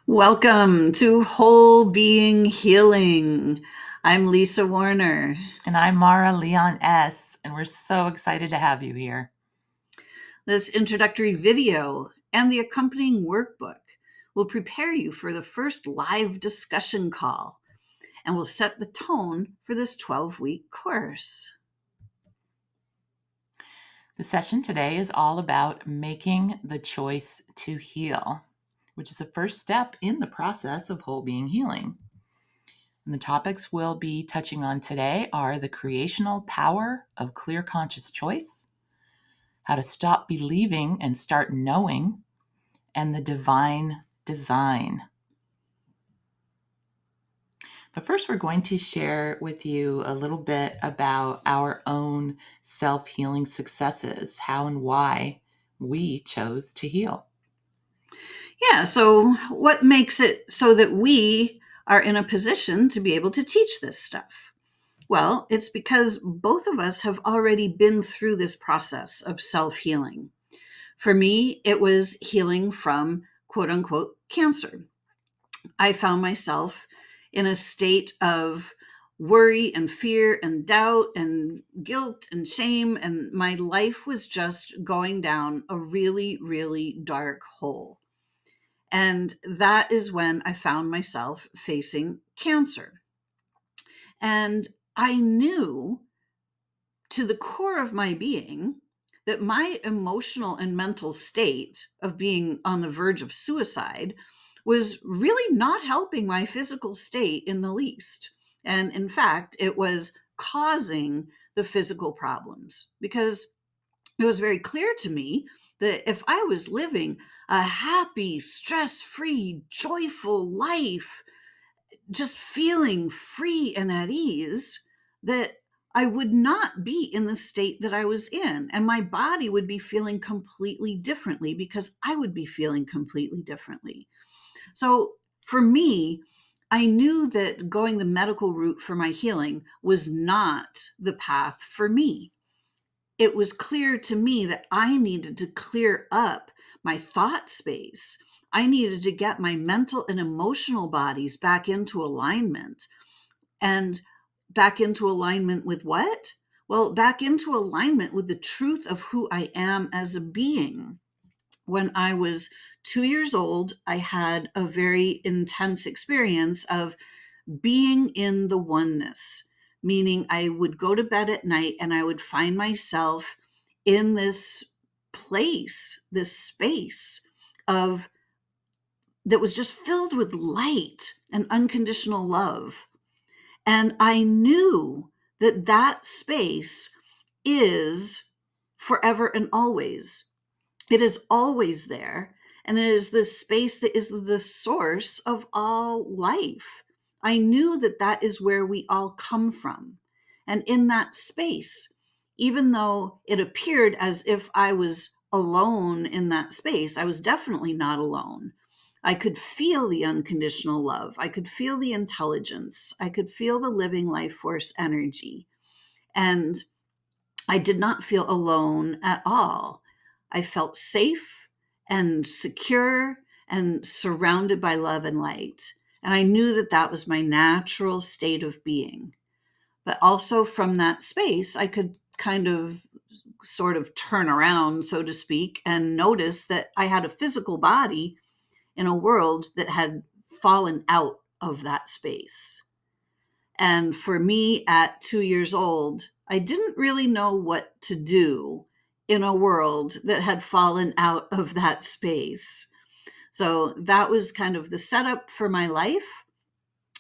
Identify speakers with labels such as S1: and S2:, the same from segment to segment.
S1: Welcome to Whole Being Healing. I'm Lisa Warner.
S2: And I'm Maura Leon S., and we're so excited to have you here.
S1: This introductory video and the accompanying workbook will prepare you for the first live discussion call and will set the tone for this 12-week course.
S2: The session today is all about making the choice to heal, which is the first step in the process of whole being healing. And the topics we'll be touching on today are the creational power of clear conscious choice, how to stop believing and start knowing, and the divine design. But first, we're going to share with you a little bit about our own self-healing successes, how and why we chose to heal.
S1: Yeah, so what makes it so that we are in a position to be able to teach this stuff? Well, it's because both of us have already been through this process of self-healing. For me, it was healing from quote unquote cancer. I found myself in a state of worry and fear and doubt and guilt and shame. And my life was just going down a really, really dark hole. And that is when I found myself facing cancer. And I knew to the core of my being that my emotional and mental state of being on the verge of suicide was really not helping my physical state in the least. And in fact, it was causing the physical problems because it was very clear to me that if I was living a happy, stress free, joyful life, just feeling free and at ease, that I would not be in the state that I was in. And my body would be feeling completely differently because I would be feeling completely differently. So for me, I knew that going the medical route for my healing was not the path for me. It was clear to me that I needed to clear up my thought space. I needed to get my mental and emotional bodies back into alignment. And back into alignment with what? Well, back into alignment with the truth of who I am as a being. When I was 2 years old, I had a very intense experience of being in the oneness, meaning I would go to bed at night and I would find myself in this place, this space of that was just filled with light and unconditional love. And I knew that that space is forever and always. It is always there. And it is this space that is the source of all life. I knew that that is where we all come from. And in that space, even though it appeared as if I was alone in that space, I was definitely not alone. I could feel the unconditional love. I could feel the intelligence. I could feel the living life force energy. And I did not feel alone at all. I felt safe and secure and surrounded by love and light. And I knew that that was my natural state of being. But also from that space, I could kind of sort of turn around, so to speak, and notice that I had a physical body in a world that had fallen out of that space. And for me at 2 years old, I didn't really know what to do in a world that had fallen out of that space. So that was kind of the setup for my life.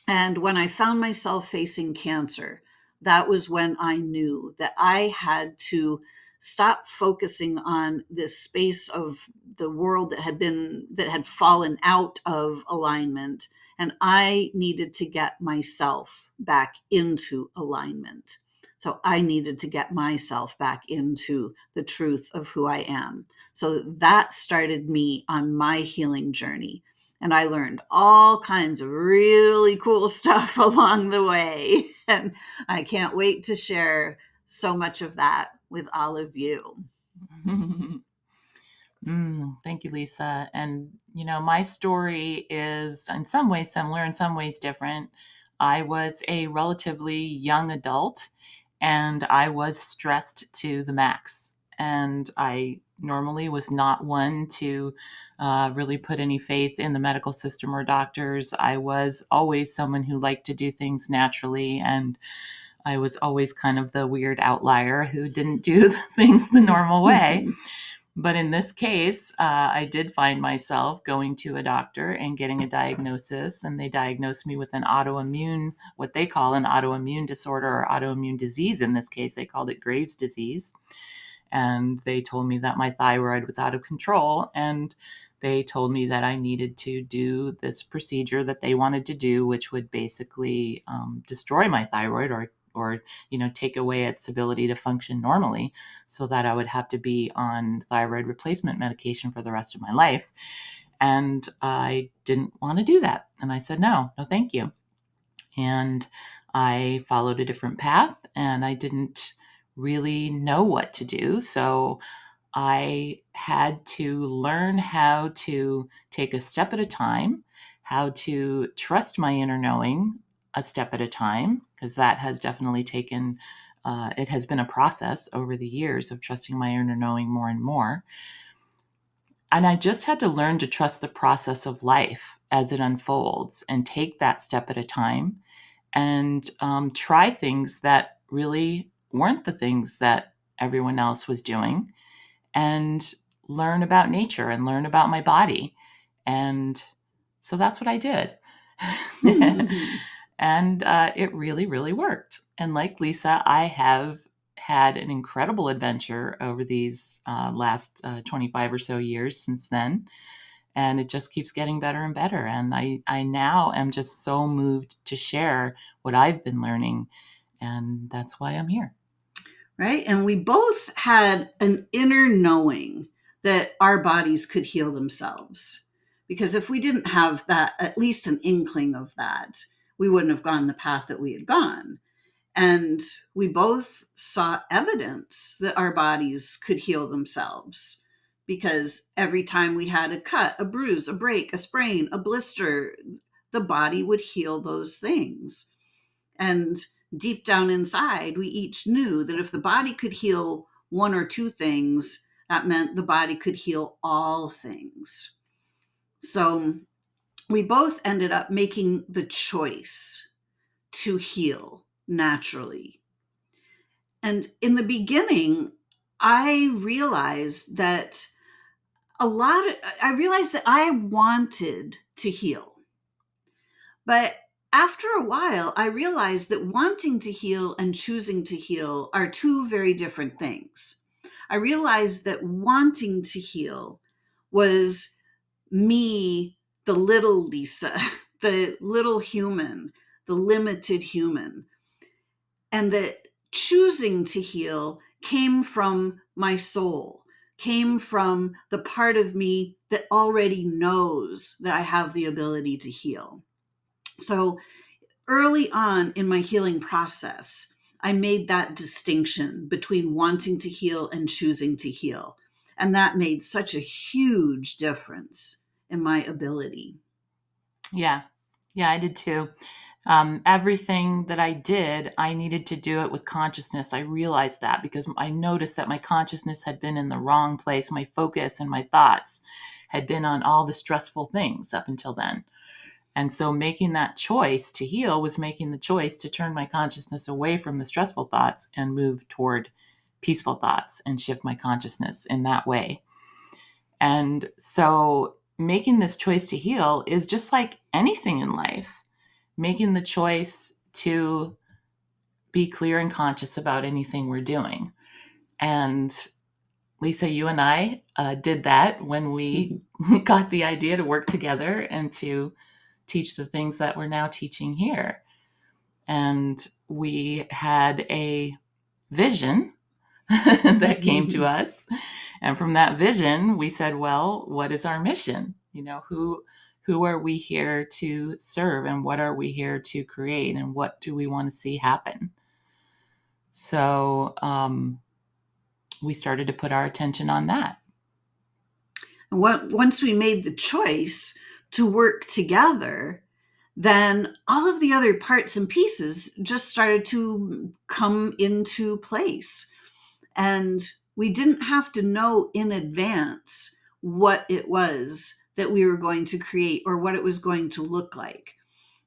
S1: And when I found myself facing cancer, that was when I knew that I had to stop focusing on this space of the world that had fallen out of alignment. And I needed to get myself back into alignment. So I needed to get myself back into the truth of who I am. So that started me on my healing journey. And I learned all kinds of really cool stuff along the way. And I can't wait to share so much of that with all of you.
S2: Thank you, Lisa. And, my story is in some ways similar, in some ways different. I was a relatively young adult and I was stressed to the max. And I normally was not one to really put any faith in the medical system or doctors. I was always someone who liked to do things naturally. And I was always kind of the weird outlier who didn't do things the normal way. But in this case, I did find myself going to a doctor and getting a diagnosis, and they diagnosed me with an autoimmune, what they call an autoimmune disorder or autoimmune disease. In this case, they called it Graves' disease. And they told me that my thyroid was out of control. And they told me that I needed to do this procedure that they wanted to do, which would basically destroy my thyroid or take away its ability to function normally, so that I would have to be on thyroid replacement medication for the rest of my life. And I didn't want to do that. And I said, no, thank you. And I followed a different path and I didn't really know what to do. So I had to learn how to take a step at a time, how to trust my inner knowing a step at a time, because that has definitely it has been a process over the years of trusting my inner knowing more and more. And I just had to learn to trust the process of life as it unfolds and take that step at a time and try things that really weren't the things that everyone else was doing and learn about nature and learn about my body. And so that's what I did. And it really, really worked. And like Lisa, I have had an incredible adventure over these last 25 or so years since then. And it just keeps getting better and better. And I now am just so moved to share what I've been learning. And that's why I'm here.
S1: Right? And we both had an inner knowing that our bodies could heal themselves. Because if we didn't have that, at least an inkling of that, we wouldn't have gone the path that we had gone. And we both saw evidence that our bodies could heal themselves. Because every time we had a cut, a bruise, a break, a sprain, a blister, the body would heal those things. And deep down inside, we each knew that if the body could heal one or two things, that meant the body could heal all things. So we both ended up making the choice to heal naturally. And in the beginning, I realized that I realized that I wanted to heal. But after a while, I realized that wanting to heal and choosing to heal are two very different things. I realized that wanting to heal was me, the little Lisa, the little human, the limited human, and that choosing to heal came from my soul, came from the part of me that already knows that I have the ability to heal. So early on in my healing process, I made that distinction between wanting to heal and choosing to heal. And that made such a huge difference in my ability.
S2: Yeah. Yeah, I did too. Everything that I did, I needed to do it with consciousness. I realized that because I noticed that my consciousness had been in the wrong place. My focus and my thoughts had been on all the stressful things up until then. And so making that choice to heal was making the choice to turn my consciousness away from the stressful thoughts and move toward peaceful thoughts and shift my consciousness in that way. And so making this choice to heal is just like anything in life, making the choice to be clear and conscious about anything we're doing. And Lisa, you and I did that when we got the idea to work together and to teach the things that we're now teaching here. And we had a vision that came to us. And from that vision, we said, well, what is our mission? Who are we here to serve and what are we here to create and what do we want to see happen? So we started to put our attention on that.
S1: And once we made the choice to work together, then all of the other parts and pieces just started to come into place. And we didn't have to know in advance what it was that we were going to create or what it was going to look like.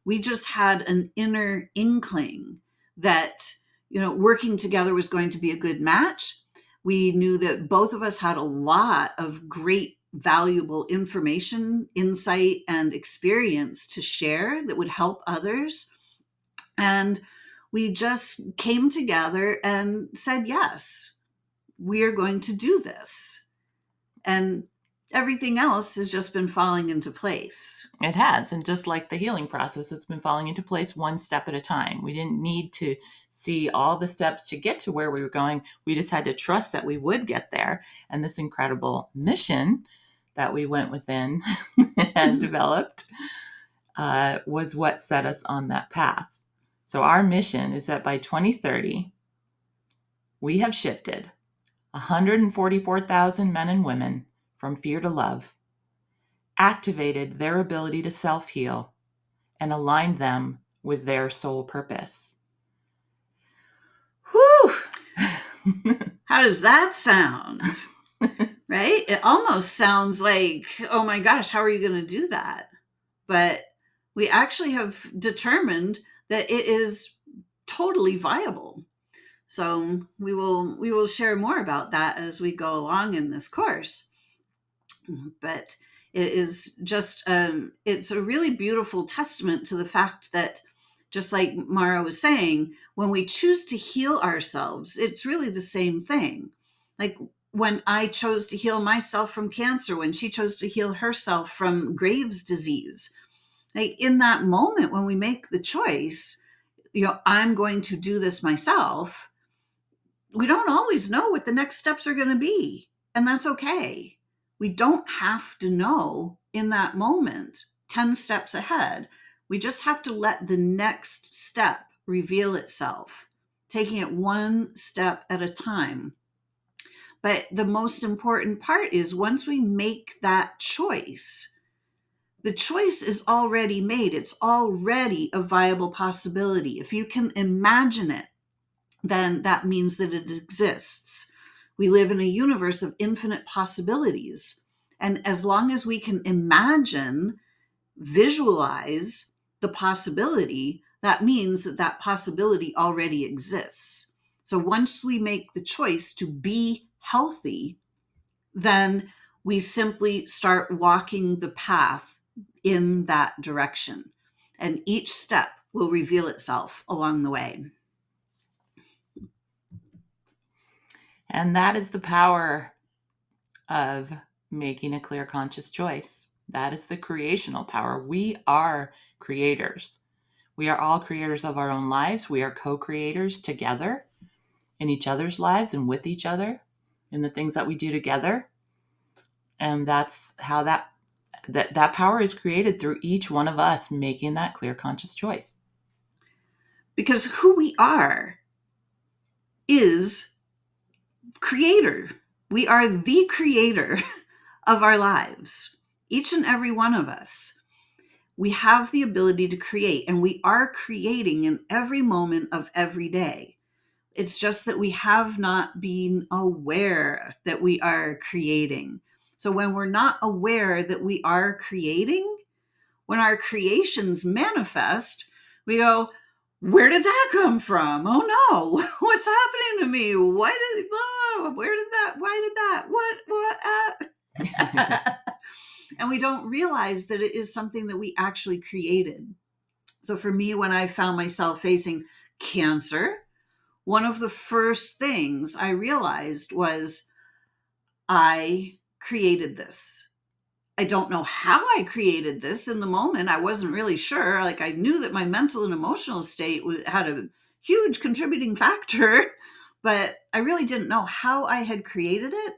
S1: We just had an inner inkling that, working together was going to be a good match. We knew that both of us had a lot of great, valuable information, insight, and experience to share that would help others. And we just came together and said, yes, we are going to do this. And everything else has just been falling into place.
S2: It has. And just like the healing process, it's been falling into place one step at a time. We didn't need to see all the steps to get to where we were going. We just had to trust that we would get there. And this incredible mission that we went within and developed was what set us on that path. So our mission is that by 2030, we have shifted 144,000 men and women from fear to love, activated their ability to self-heal, and aligned them with their soul purpose. Whew!
S1: How does that sound? Right? It almost sounds like, oh my gosh, how are you going to do that? But we actually have determined that it is totally viable. So we will share more about that as we go along in this course. But it is just it's a really beautiful testament to the fact that, just like Maura was saying, when we choose to heal ourselves, it's really the same thing. Like when I chose to heal myself from cancer, when she chose to heal herself from Graves' disease, like in that moment when we make the choice, I'm going to do this myself, we don't always know what the next steps are going to be. And that's okay. We don't have to know in that moment 10 steps ahead. We just have to let the next step reveal itself, taking it one step at a time. But the most important part is once we make that choice, the choice is already made. It's already a viable possibility. If you can imagine it, then that means that it exists. We live in a universe of infinite possibilities. And as long as we can imagine, visualize the possibility, that means that that possibility already exists. So once we make the choice to be healthy, then we simply start walking the path in that direction. And each step will reveal itself along the way.
S2: And that is the power of making a clear, conscious choice. That is the creational power. We are creators. We are all creators of our own lives. We are co-creators together in each other's lives and with each other in the things that we do together. And that's how that power is created through each one of us making that clear, conscious choice.
S1: Because who we are is creator. We are the creator of our lives, each and every one of us. We have the ability to create, and we are creating in every moment of every day. It's just that we have not been aware that we are creating. So when we're not aware that we are creating, when our creations manifest, we go, where did that come from? Oh no, what's happening to me? Where did that, why did that, and we don't realize that it is something that we actually created. So for me, when I found myself facing cancer, one of the first things I realized was I created this. I don't know how I created this in the moment. I wasn't really sure. Like I knew that my mental and emotional state had a huge contributing factor, but I really didn't know how I had created it.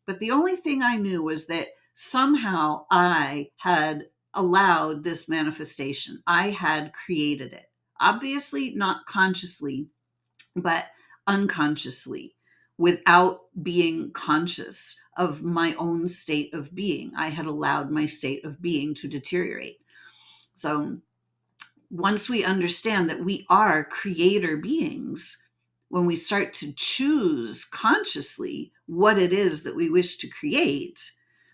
S1: But the only thing I knew was that somehow I had allowed this manifestation. I had created it. Obviously, not consciously, but unconsciously, without being conscious of my own state of being. I had allowed my state of being to deteriorate. So once we understand that we are creator beings, when we start to choose consciously what it is that we wish to create,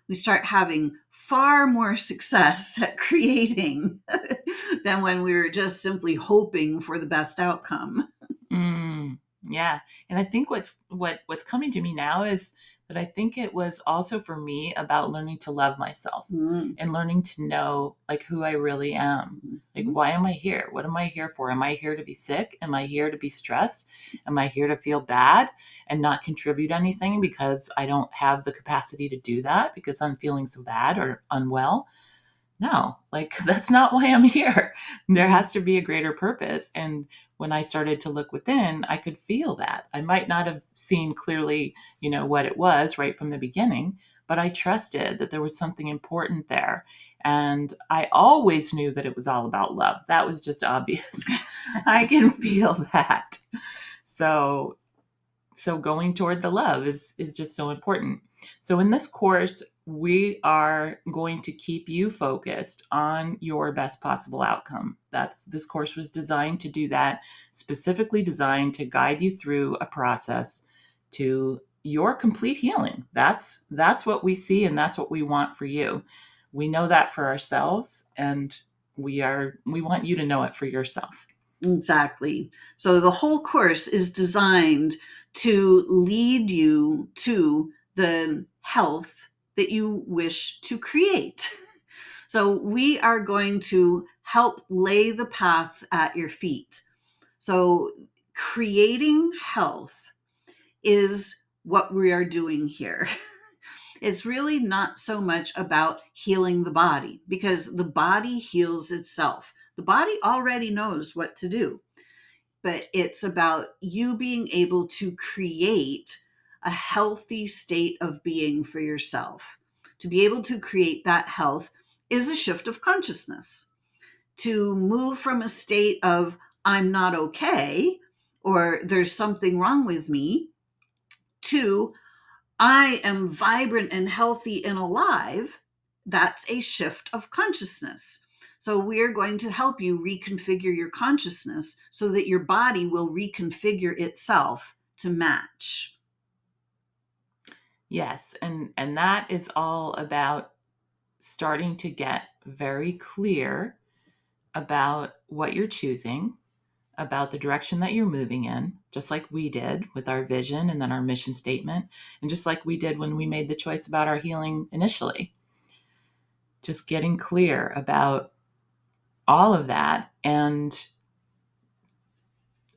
S1: we start having far more success at creating than when we were just simply hoping for the best outcome.
S2: Yeah. And I think what's coming to me now is that I think it was also for me about learning to love myself
S1: Mm.
S2: and learning to know like who I really am. Like,
S1: Mhm.
S2: why am I here? What am I here for? Am I here to be sick? Am I here to be stressed? Am I here to feel bad and not contribute anything because I don't have the capacity to do that because I'm feeling so bad or unwell? No, like that's not why I'm here. There has to be a greater purpose. And when I started to look within, I could feel that. I might not have seen clearly, what it was right from the beginning, but I trusted that there was something important there. And I always knew that it was all about love. That was just obvious. I can feel that. So going toward the love is just so important. So in this course, we are going to keep you focused on your best possible outcome. This course was designed to do that, specifically designed to guide you through a process to your complete healing. That's what we see, and that's what we want for you. We know that for ourselves, and we want you to know it for yourself.
S1: Exactly. So the whole course is designed to lead you to the health that you wish to create. So we are going to help lay the path at your feet. So creating health is what we are doing here. It's really not so much about healing the body because the body heals itself. The body already knows what to do, but it's about you being able to create a healthy state of being for yourself. To be able to create that health is a shift of consciousness. To move from a state of I'm not okay or there's something wrong with me to I am vibrant and healthy and alive, that's a shift of consciousness. So, we're going to help you reconfigure your consciousness so that your body will reconfigure itself to match.
S2: Yes, and that is all about starting to get very clear about what you're choosing, about the direction that you're moving in, just like we did with our vision and then our mission statement, and just like we did when we made the choice about our healing initially. Just getting clear about all of that. And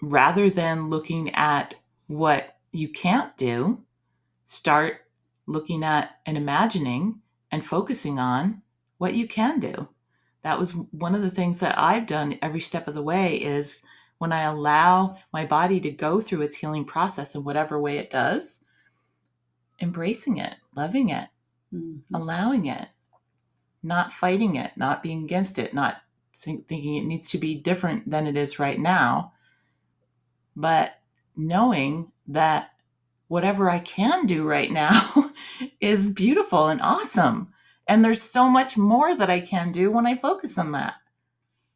S2: rather than looking at what you can't do, start looking at and imagining and focusing on what you can do. That was one of the things that I've done every step of the way is when I allow my body to go through its healing process in whatever way it does, embracing it, loving it,
S1: Mhm.
S2: allowing it, not fighting it, not being against it, not thinking it needs to be different than it is right now, but knowing that whatever I can do right now is beautiful and awesome. And there's so much more that I can do when I focus on that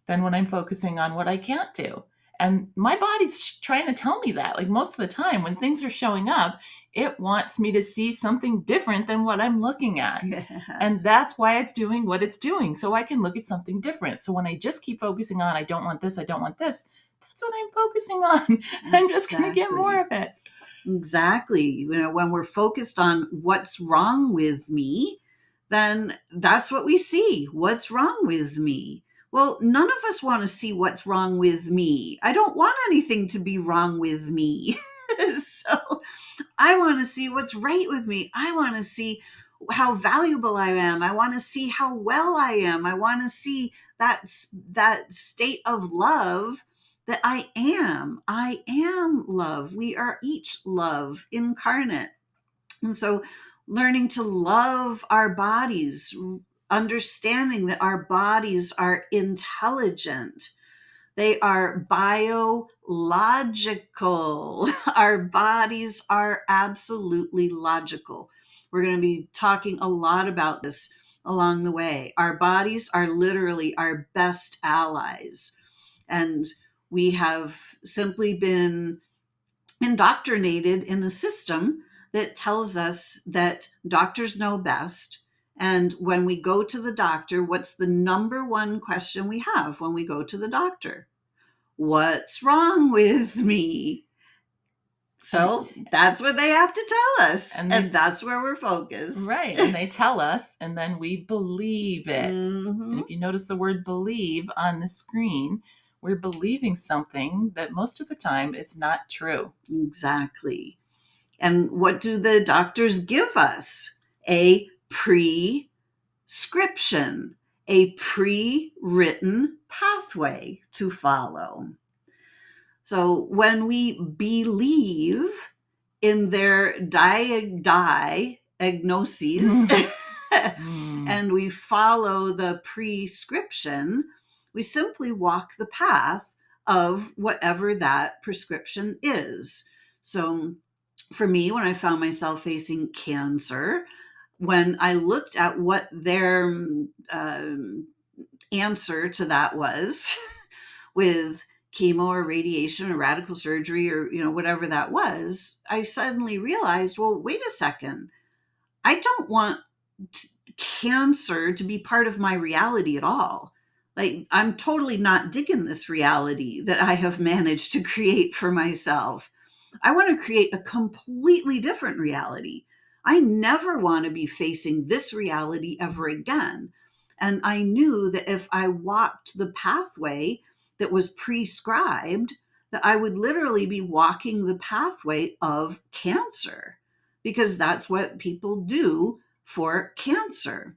S2: than when I'm focusing on what I can't do. And my body's trying to tell me that. Like most of the time, when things are showing up, it wants me to see something different than what I'm looking at. And
S1: Yes,
S2: that's why it's doing what it's doing. So I can look at something different. So when I just keep focusing on, I don't want this, I don't want this, that's what I'm focusing on. I'm just going to get more
S1: exactly.
S2: of it.
S1: Exactly. When we're focused on what's wrong with me, then that's what we see. What's wrong with me? Well, none of us want to see what's wrong with me. I don't want anything to be wrong with me. So I want to see what's right with me. I want to see how valuable I am. I want to see how well I am. I want to see that state of love that I am. I am love. We are each love incarnate. And so learning to love our bodies, understanding that our bodies are intelligent, they are biological. Our bodies are absolutely logical. We're going to be talking a lot about this along the way. Our bodies are literally our best allies. And we have simply been indoctrinated in a system that tells us that doctors know best. And when we go to the doctor, what's the number one question we have when we go to the doctor? What's wrong with me? So that's what they have to tell us. And that's where we're focused.
S2: Right. And they tell us, and then we believe it.
S1: Mm-hmm.
S2: And if you notice the word believe on the screen, we're believing something that most of the time is not true.
S1: Exactly. And what do the doctors give us? A prescription, a pre-written pathway to follow. So when we believe in their diagnoses and we follow the prescription, we simply walk the path of whatever that prescription is. So for me, when I found myself facing cancer, when I looked at what their answer to that was with chemo or radiation or radical surgery or whatever that was, I suddenly realized, well, wait a second, I don't want cancer to be part of my reality at all. Like, I'm totally not digging this reality that I have managed to create for myself. I want to create a completely different reality. I never want to be facing this reality ever again. And I knew that if I walked the pathway that was prescribed, that I would literally be walking the pathway of cancer, because that's what people do for cancer.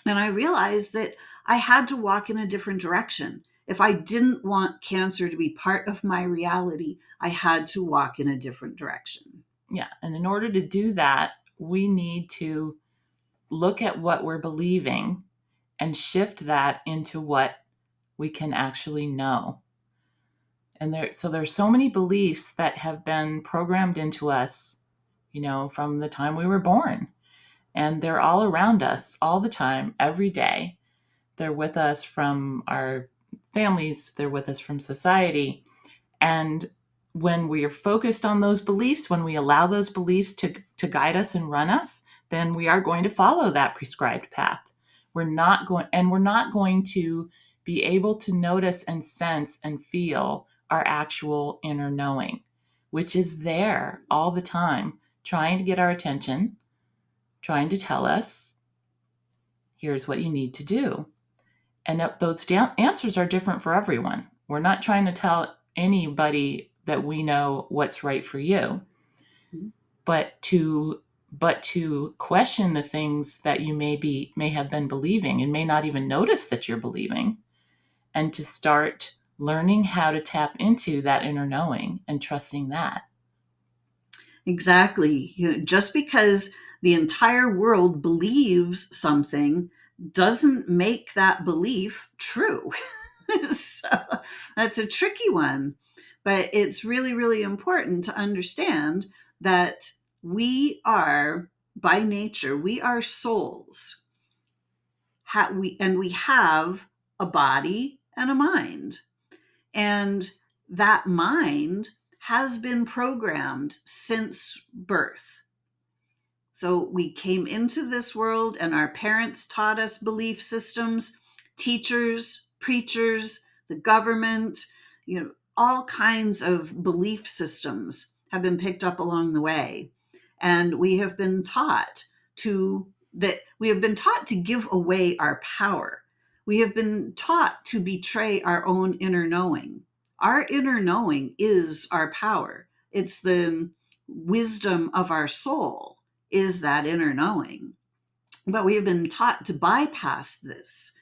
S1: And I realized that I had to walk in a different direction. If I didn't want cancer to be part of my reality, I had to walk in a different direction.
S2: Yeah. And in order to do that, we need to look at what we're believing and shift that into what we can actually know. And there's so many beliefs that have been programmed into us, from the time we were born. And they're all around us all the time, every day. They're with us from our families, they're with us from society. And when we are focused on those beliefs, when we allow those beliefs to guide us and run us, then we are going to follow that prescribed path. We're not going to be able to notice and sense and feel our actual inner knowing, which is there all the time, trying to get our attention, trying to tell us, here's what you need to do. And those answers are different for everyone. We're not trying to tell anybody that we know what's right for you, but to question the things that you may have been believing and may not even notice that you're believing, and to start learning how to tap into that inner knowing and trusting that.
S1: Exactly. Just because the entire world believes something doesn't make that belief true. So that's a tricky one. But it's really, really important to understand that we are, by nature, we are souls. And we have a body and a mind. And that mind has been programmed since birth. So we came into this world and our parents taught us belief systems, teachers, preachers, the government, all kinds of belief systems have been picked up along the way. And we have been taught to give away our power. We have been taught to betray our own inner knowing. Our inner knowing is our power. It's the wisdom of our soul, is that inner knowing. But we have been taught to bypass this.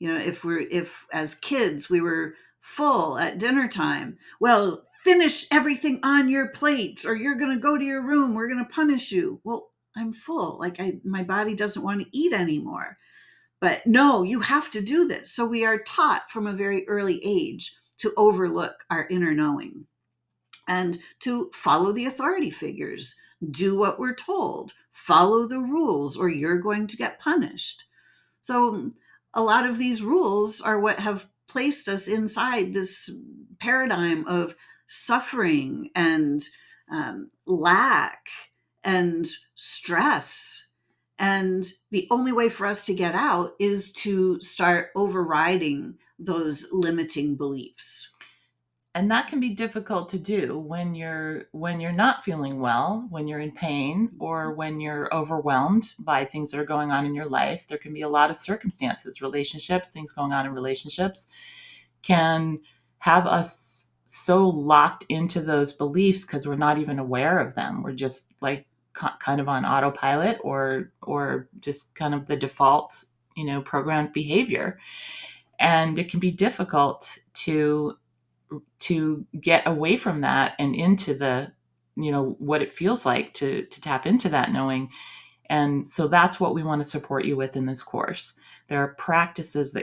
S1: If as kids we were full at dinner time, well, finish everything on your plate or you're going to go to your room, we're going to punish you. Well, I'm full. My body doesn't want to eat anymore. But no, you have to do this. So we are taught from a very early age to overlook our inner knowing and to follow the authority figures, do what we're told, follow the rules or you're going to get punished. So a lot of these rules are what have placed us inside this paradigm of suffering and lack and stress. And the only way for us to get out is to start overriding those limiting beliefs.
S2: And that can be difficult to do when you're not feeling well, when you're in pain, or when you're overwhelmed by things that are going on in your life. There can be a lot of circumstances, relationships, things going on in relationships can have us so locked into those beliefs because we're not even aware of them. We're just like kind of on autopilot, or just kind of the default, programmed behavior. And it can be difficult to get away from that and into the, what it feels like to tap into that knowing. And so that's what we want to support you with in this course. There are practices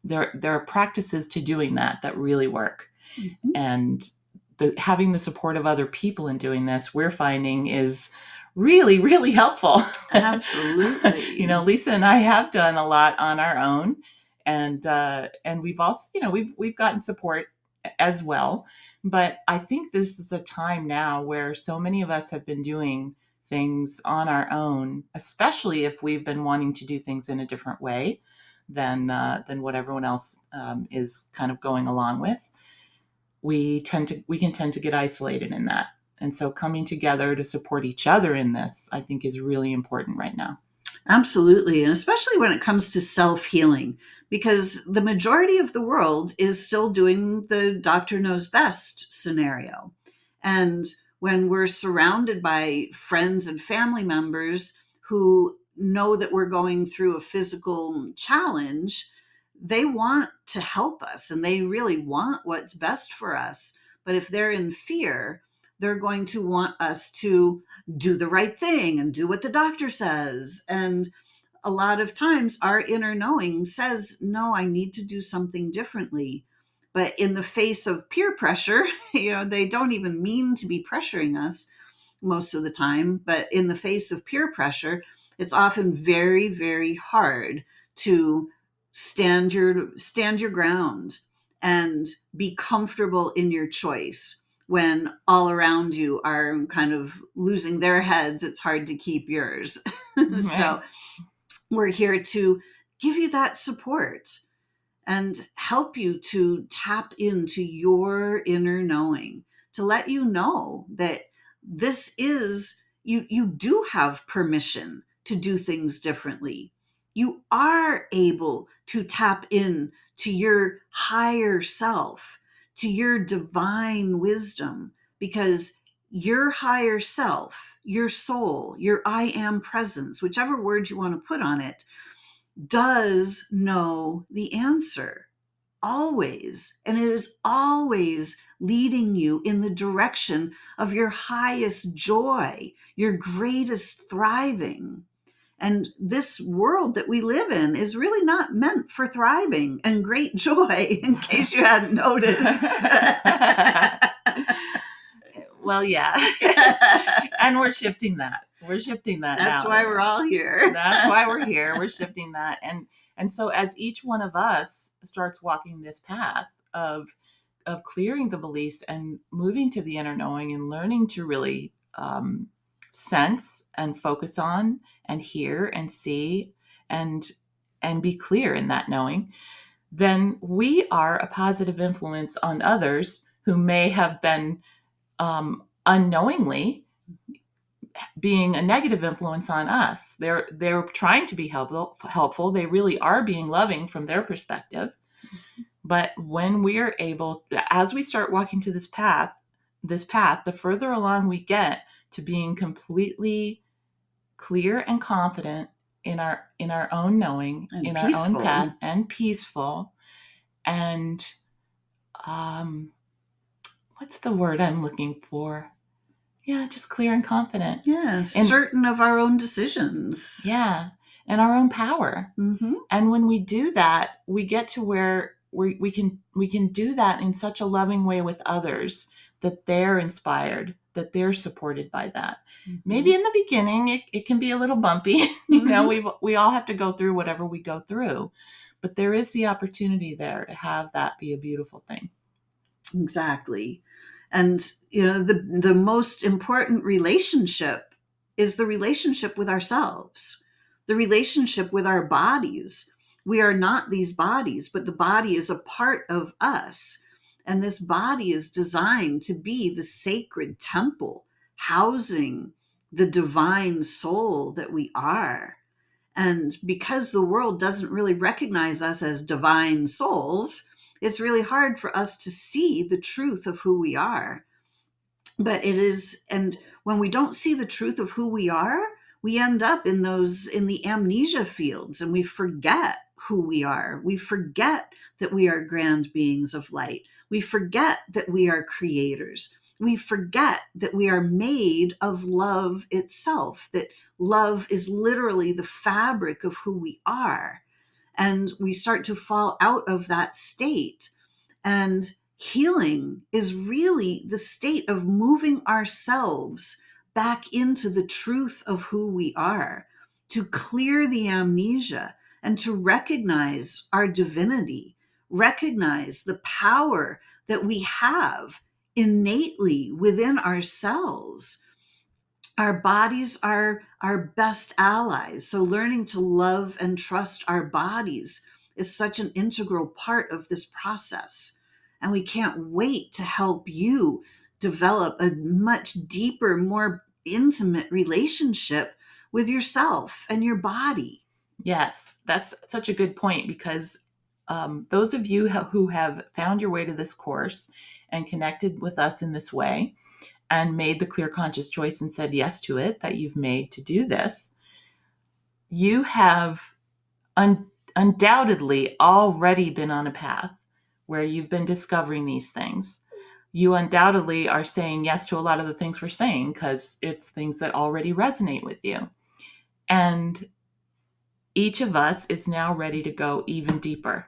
S2: there are practices to doing that really work.
S1: Mm-hmm.
S2: And having the support of other people in doing this, we're finding, is really, really helpful.
S1: Absolutely.
S2: Lisa and I have done a lot on our own, and we've also, we've gotten support as well. But I think this is a time now where so many of us have been doing things on our own, especially if we've been wanting to do things in a different way than what everyone else is kind of going along with. We can tend to get isolated in that. And so coming together to support each other in this, I think, is really important right now.
S1: Absolutely. And especially when it comes to self healing, because the majority of the world is still doing the doctor knows best scenario. And when we're surrounded by friends and family members who know that we're going through a physical challenge, they want to help us and they really want what's best for us. But if they're in fear, they're going to want us to do the right thing and do what the doctor says. And a lot of times our inner knowing says, no, I need to do something differently. But in the face of peer pressure, they don't even mean to be pressuring us most of the time. But in the face of peer pressure, it's often very, very hard to stand your ground and be comfortable in your choice when all around you are kind of losing their heads. It's hard to keep yours.
S2: Right.
S1: So we're here to give you that support and help you to tap into your inner knowing, to let you know that this is, you do have permission to do things differently. You are able to tap in to your higher self, to your divine wisdom, because your higher self, your soul, your I am presence, whichever word you want to put on it, does know the answer always. And it is always leading you in the direction of your highest joy, your greatest thriving. And this world that we live in is really not meant for thriving and great joy, in case you hadn't noticed.
S2: Well, yeah. And we're shifting that.
S1: That's
S2: now.
S1: why we're all here.
S2: That's why we're here. We're shifting that. And so as each one of us starts walking this path of clearing the beliefs and moving to the inner knowing and learning to really sense and focus on and hear and see and be clear in that knowing, then we are a positive influence on others who may have been unknowingly being a negative influence on us. They're trying to be helpful. They really are being loving from their perspective. But when we are able, as we start walking to this path, the further along we get to being completely clear and confident in our own knowing,
S1: And
S2: in
S1: peaceful.
S2: our own path, and peaceful, and what's the word I'm looking for? Yeah, just clear and confident.
S1: Yeah, certain of our own decisions.
S2: Yeah, and our own power.
S1: Mm-hmm.
S2: And when we do that, we get to where we can do that in such a loving way with others that they're inspired that they're supported by that.
S1: Mm-hmm.
S2: Maybe in the beginning it can be a little bumpy.
S1: Mm-hmm.
S2: We all have to go through whatever we go through, but there is the opportunity there to have that be a beautiful thing.
S1: Exactly. And the most important relationship is the relationship with ourselves, the relationship with our bodies. We are not these bodies, but the body is a part of us. And this body is designed to be the sacred temple housing the divine soul that we are. And because the world doesn't really recognize us as divine souls, it's really hard for us to see the truth of who we are. But it is, and when we don't see the truth of who we are, we end up in the amnesia fields, and we forget who we are. We forget that we are grand beings of light. We forget that we are creators. We forget that we are made of love itself, that love is literally the fabric of who we are. And we start to fall out of that state. And healing is really the state of moving ourselves back into the truth of who we are, to clear the amnesia and to recognize our divinity, recognize the power that we have innately within ourselves. Our bodies are our best allies. So, learning to love and trust our bodies is such an integral part of this process. And we can't wait to help you develop a much deeper, more intimate relationship with yourself and your body.
S2: Yes, that's such a good point, because those of you who have found your way to this course and connected with us in this way and made the clear conscious choice and said yes to it that you've made to do this, you have undoubtedly already been on a path where you've been discovering these things. You undoubtedly are saying yes to a lot of the things we're saying because it's things that already resonate with you. And each of us is now ready to go even deeper.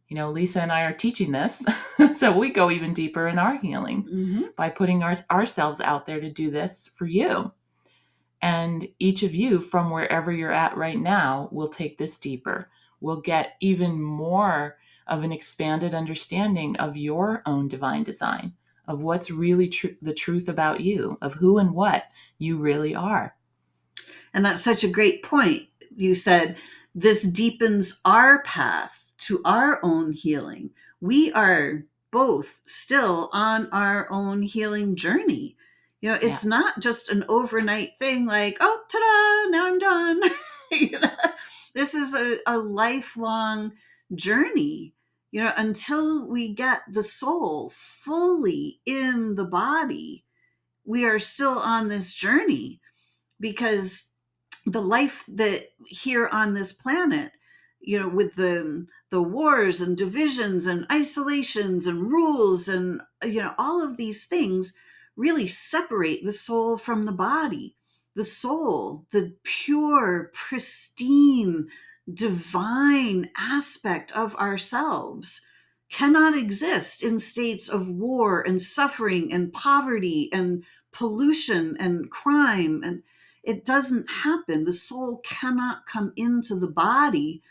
S2: Lisa and I are teaching this, so we go even deeper in our healing
S1: Mm-hmm.
S2: by putting ourselves out there to do this for you. And each of you, from wherever you're at right now, will take this deeper. Will get even more of an expanded understanding of your own divine design, of what's really the truth about you, of who and what you really are.
S1: And that's such a great point. You said this deepens our path to our own healing. We are both still on our own healing journey.
S2: Yeah.
S1: It's not just an overnight thing like, oh, ta da, now I'm done. You know, this is a lifelong journey, until we get the soul fully in the body. We are still on this journey because the life that here on this planet, with the wars and divisions and isolations and rules and all of these things really separate the soul from the body. The soul, the pure, pristine, divine aspect of ourselves, cannot exist in states of war and suffering and poverty and pollution and crime. And it doesn't happen. The soul cannot come into the body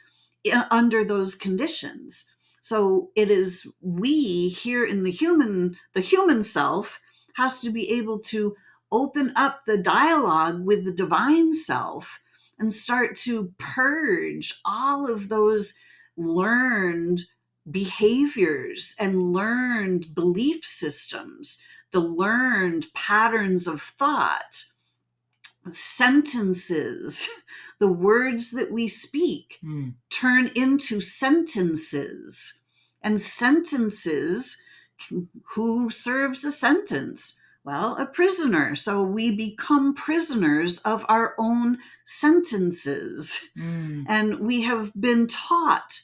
S1: under those conditions. So it is we here in the human self has to be able to open up the dialogue with the divine self and start to purge all of those learned behaviors and learned belief systems, the learned patterns of thought, sentences. The words that we speak turn into sentences. And sentences, who serves a sentence? Well, a prisoner. So we become prisoners of our own sentences. And we have been taught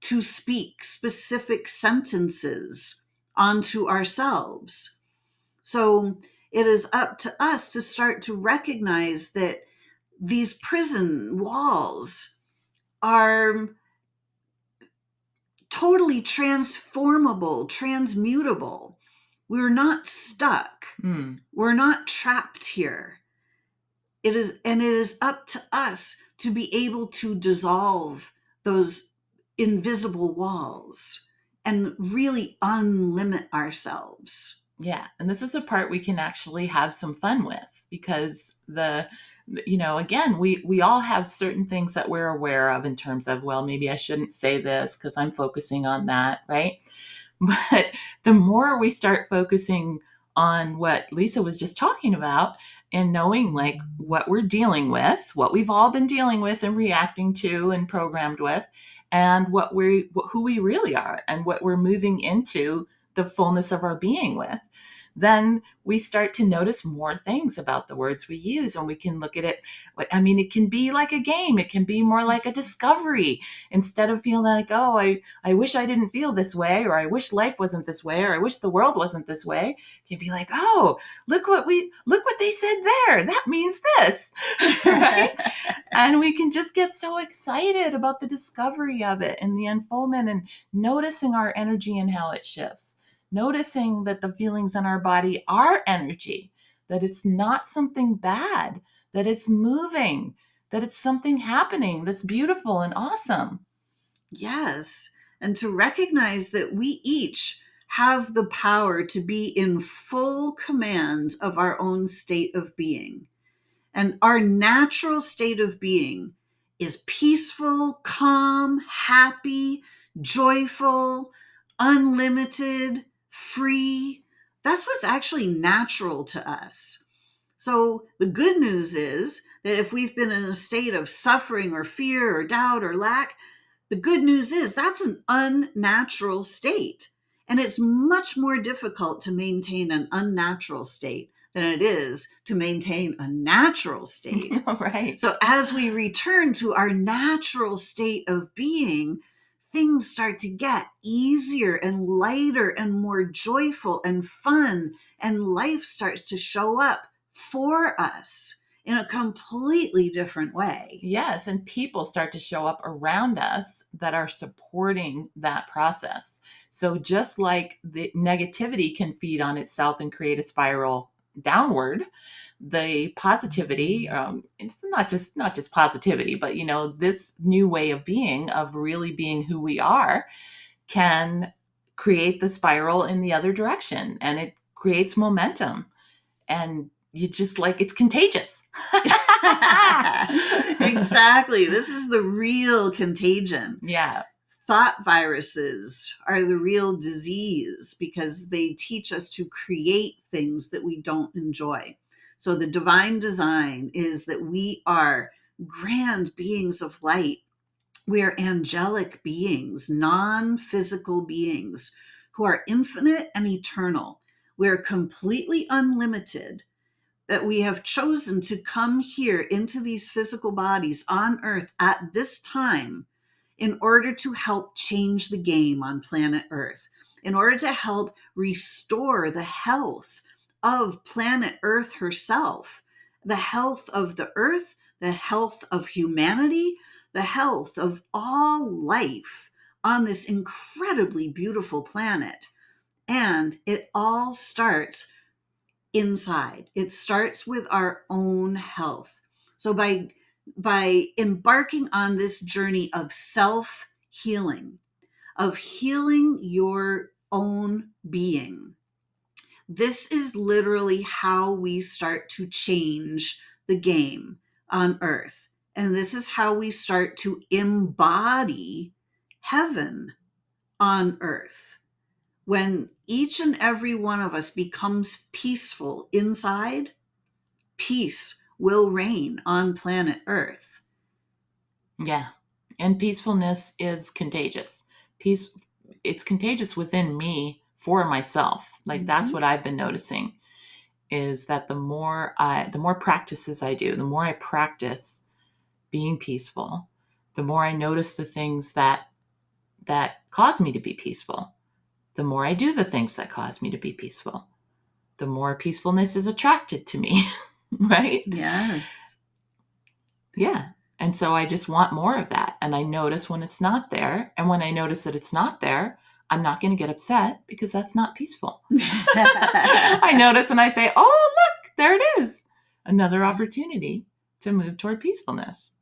S1: to speak specific sentences onto ourselves. So it is up to us to start to recognize that these prison walls are totally transformable, transmutable. We're not stuck.
S2: Mm.
S1: We're not trapped here. And it is up to us to be able to dissolve those invisible walls and really unlimit ourselves.
S2: Yeah. And this is a part we can actually have some fun with, because again, we all have certain things that we're aware of in terms of, well, maybe I shouldn't say this because I'm focusing on that, right? But the more we start focusing on what Lisa was just talking about, and knowing like what we're dealing with, what we've all been dealing with and reacting to and programmed with, and who we really are and what we're moving into the fullness of our being with, then we start to notice more things about the words we use, and we can look at it. I mean, it can be like a game. It can be more like a discovery. Instead of feeling like, oh, I wish I didn't feel this way, or I wish life wasn't this way, or I wish the world wasn't this way. You can be like, oh, look what they said there. That means this, right? And we can just get so excited about the discovery of it and the unfoldment, and noticing our energy and how it shifts. Noticing that the feelings in our body are energy, that it's not something bad, that it's moving, that it's something happening that's beautiful and awesome.
S1: Yes. And to recognize that we each have the power to be in full command of our own state of being. And our natural state of being is peaceful, calm, happy, joyful, unlimited, free. That's what's actually natural to us. So the good news is that if we've been in a state of suffering or fear or doubt or lack, the good news is that's an unnatural state. And it's much more difficult to maintain an unnatural state than it is to maintain a natural state.
S2: Right.
S1: So as we return to our natural state of being, things start to get easier and lighter and more joyful and fun, and life starts to show up for us in a completely different way.
S2: Yes, and people start to show up around us that are supporting that process. So just like the negativity can feed on itself and create a spiral downward, the positivity, it's not just positivity, but this new way of being, of really being who we are, can create the spiral in the other direction, and it creates momentum, and you just like, it's contagious.
S1: Exactly. This is the real contagion.
S2: Yeah.
S1: Thought viruses are the real disease because they teach us to create things that we don't enjoy. So the divine design is that we are grand beings of light. We are angelic beings, non-physical beings who are infinite and eternal. We're completely unlimited, that we have chosen to come here into these physical bodies on Earth at this time in order to help change the game on planet Earth, in order to help restore the health of planet Earth herself, the health of the Earth, the health of humanity, the health of all life on this incredibly beautiful planet. And it all starts inside. It starts with our own health. So by embarking on this journey of self-healing, of healing your own being, this is literally how we start to change the game on earth. And this is how we start to embody heaven on earth. When each and every one of us becomes peaceful inside, peace will reign on planet Earth.
S2: Yeah. And peacefulness is contagious. Peace, it's contagious within me for myself. Like that's what I've been noticing, is that the more practices I do, the more I practice being peaceful, the more I notice the things that cause me to be peaceful. The more I do the things that cause me to be peaceful, the more peacefulness is attracted to me, right?
S1: Yes.
S2: Yeah. And so I just want more of that. And I notice when it's not there. And when I notice that it's not there, I'm not going to get upset because that's not peaceful. I notice and I say, oh, look, there it is. Another opportunity to move toward peacefulness.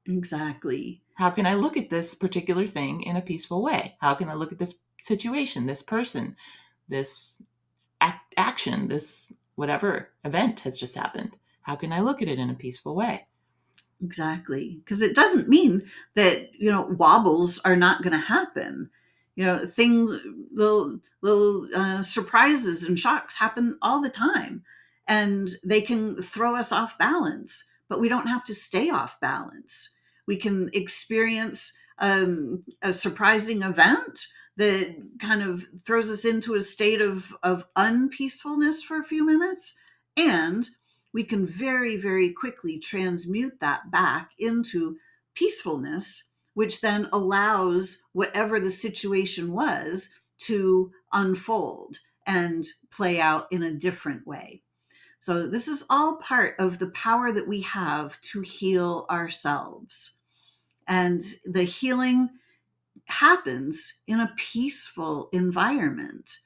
S1: Exactly.
S2: How can I look at this particular thing in a peaceful way? How can I look at this situation, this person, this action, this whatever event has just happened? How can I look at it in a peaceful way?
S1: Exactly. Because it doesn't mean that, wobbles are not going to happen. Things, little surprises and shocks happen all the time. And they can throw us off balance, but we don't have to stay off balance. We can experience a surprising event that kind of throws us into a state of unpeacefulness for a few minutes. And we can very, very quickly transmute that back into peacefulness, which then allows whatever the situation was to unfold and play out in a different way. So, this is all part of the power that we have to heal ourselves. And the healing happens in a peaceful environment.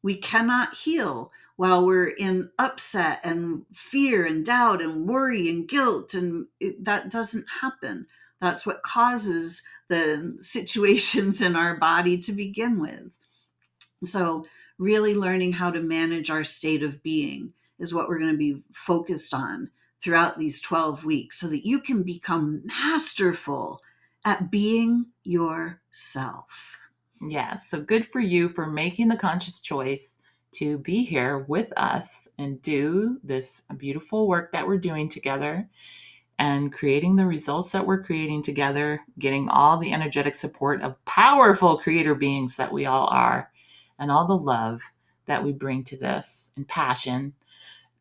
S1: We cannot heal while we're in upset and fear and doubt and worry and guilt. And that doesn't happen. That's what causes the situations in our body to begin with. So, really learning how to manage our state of being is what we're going to be focused on throughout these 12 weeks so that you can become masterful at being yourself.
S2: Yes. So good for you for making the conscious choice to be here with us and do this beautiful work that we're doing together and creating the results that we're creating together, getting all the energetic support of powerful creator beings that we all are, and all the love that we bring to this and passion.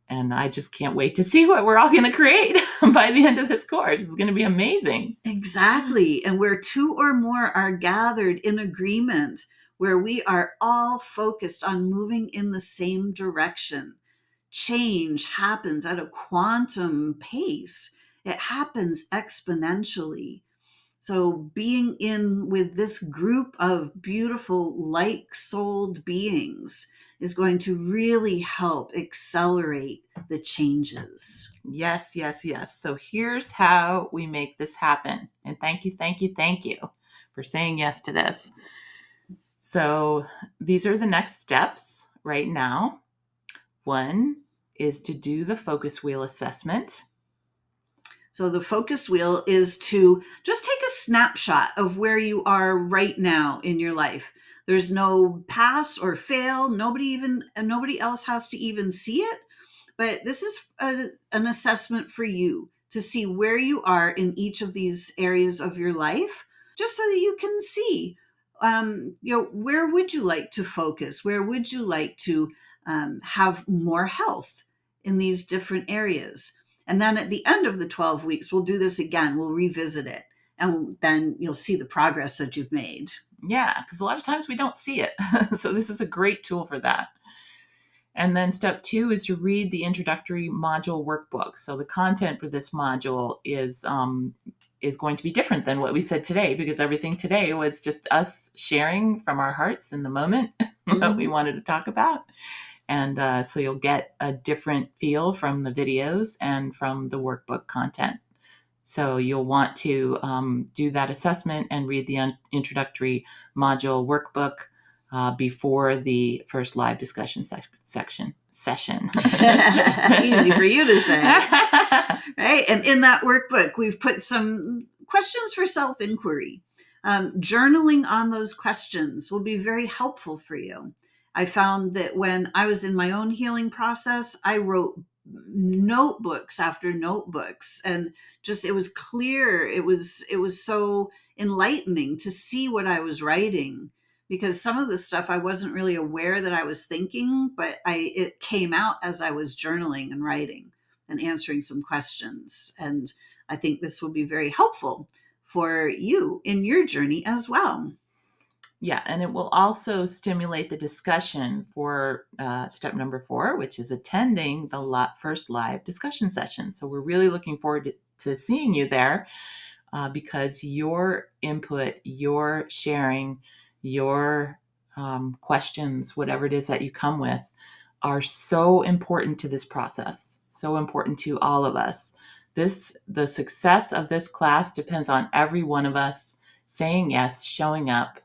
S2: And I just can't wait to see what we're all going to create by the end of this course. It's going to be amazing.
S1: Exactly. And where two or more are gathered in agreement, where we are all focused on moving in the same direction, change happens at a quantum pace. It happens exponentially. So, being in with this group of beautiful, like souled beings is going to really help accelerate the changes.
S2: Yes, yes, yes. So here's how we make this happen. And thank you, thank you, thank you for saying yes to this. So these are the next steps right now. One is to do the focus wheel assessment.
S1: So the focus wheel is to just take a snapshot of where you are right now in your life. There's no pass or fail. Nobody else has to even see it. But this is an assessment for you to see where you are in each of these areas of your life, just so that you can see, where would you like to focus? Where would you like to have more health in these different areas? And then at the end of the 12 weeks, we'll do this again. We'll revisit it. And then you'll see the progress that you've made.
S2: Yeah, because a lot of times we don't see it. So this is a great tool for that. And then step 2 is to read the introductory module workbook. So the content for this module is going to be different than what we said today, because everything today was just us sharing from our hearts in the moment what we wanted to talk about. And so you'll get a different feel from the videos and from the workbook content. So you'll want to do that assessment and read the introductory module workbook before the first live discussion session.
S1: Easy for you to say. Right? And in that workbook, we've put some questions for self-inquiry. Journaling on those questions will be very helpful for you. I found that when I was in my own healing process, I wrote notebooks after notebooks, and just it was clear. It was so enlightening to see what I was writing, because some of the stuff I wasn't really aware that I was thinking, but it came out as I was journaling and writing and answering some questions. And I think this will be very helpful for you in your journey as well.
S2: Yeah, and it will also stimulate the discussion for step number 4, which is attending the first live discussion session. So we're really looking forward to seeing you there because your input, your sharing, your questions, whatever it is that you come with, are so important to this process, so important to all of us. The success of this class depends on every one of us saying yes, showing up,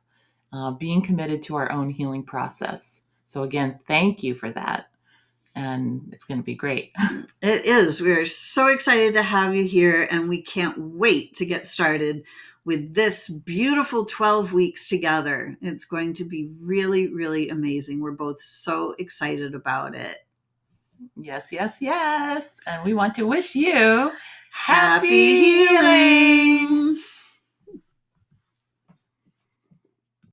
S2: being committed to our own healing process. So again, thank you for that. And it's going to be great.
S1: It is. We're so excited to have you here, and we can't wait to get started with this beautiful 12 weeks together. It's going to be really, really amazing. We're both so excited about it.
S2: Yes, yes, yes. And we want to wish you
S1: Happy
S2: happy healing.
S1: healing!